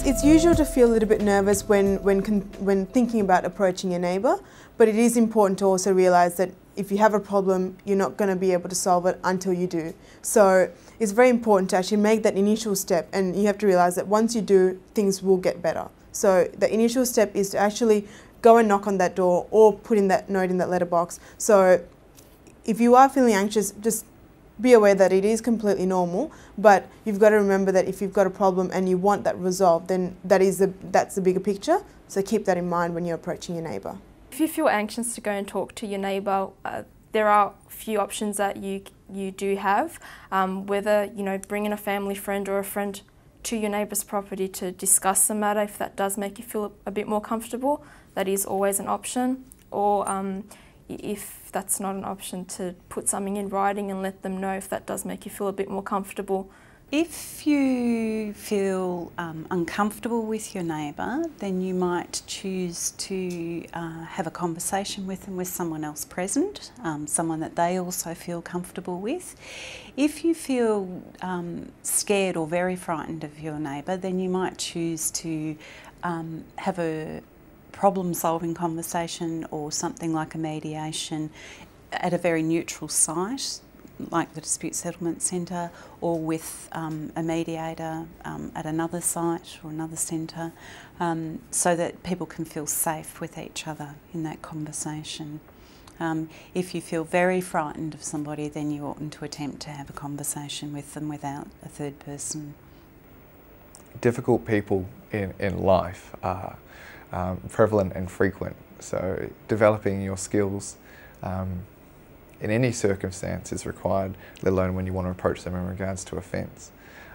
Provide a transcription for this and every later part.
It's usual to feel a little bit nervous when thinking about approaching your neighbour, but it is important to also realise that if you have a problem, you're not going to be able to solve it until you do. So it's very important to actually make that initial step, and you have to realise that once you do, things will get better. So the initial step is to actually go and knock on that door or put in that note in that letterbox. So if you are feeling anxious, just be aware that it is completely normal, but you've got to remember that if you've got a problem and you want that resolved, then that's the bigger picture. So keep that in mind when you're approaching your neighbour. If you feel anxious to go and talk to your neighbour, there are a few options that you do have. Whether bringing a family friend or a friend to your neighbour's property to discuss the matter, if that does make you feel a bit more comfortable, that is always an option. Or if that's not an option, to put something in writing and let them know if that does make you feel a bit more comfortable. If you feel uncomfortable with your neighbour, then you might choose to have a conversation with them with someone else present, someone that they also feel comfortable with. If you feel scared or very frightened of your neighbour, then you might choose to have a problem-solving conversation or something like a mediation at a very neutral site, like the Dispute Settlement Centre, or with a mediator at another site or another centre, so that people can feel safe with each other in that conversation. If you feel very frightened of somebody, then you oughtn't to attempt to have a conversation with them without a third person. Difficult people in life are prevalent and frequent, so developing your skills in any circumstance is required, let alone when you want to approach them in regards to offence.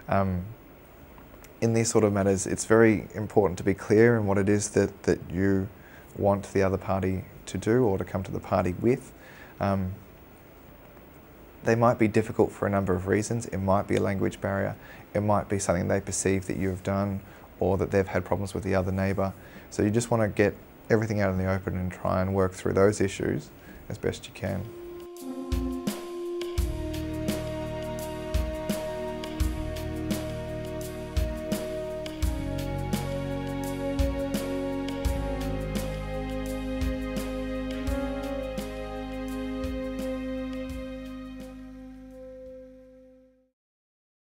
In these sort of matters, it's very important to be clear in what it is that you want the other party to do or to come to the party with. They might be difficult for a number of reasons. It might be a language barrier, it might be something they perceive that you have done, or that they've had problems with the other neighbour. So you just want to get everything out in the open and try and work through those issues as best you can.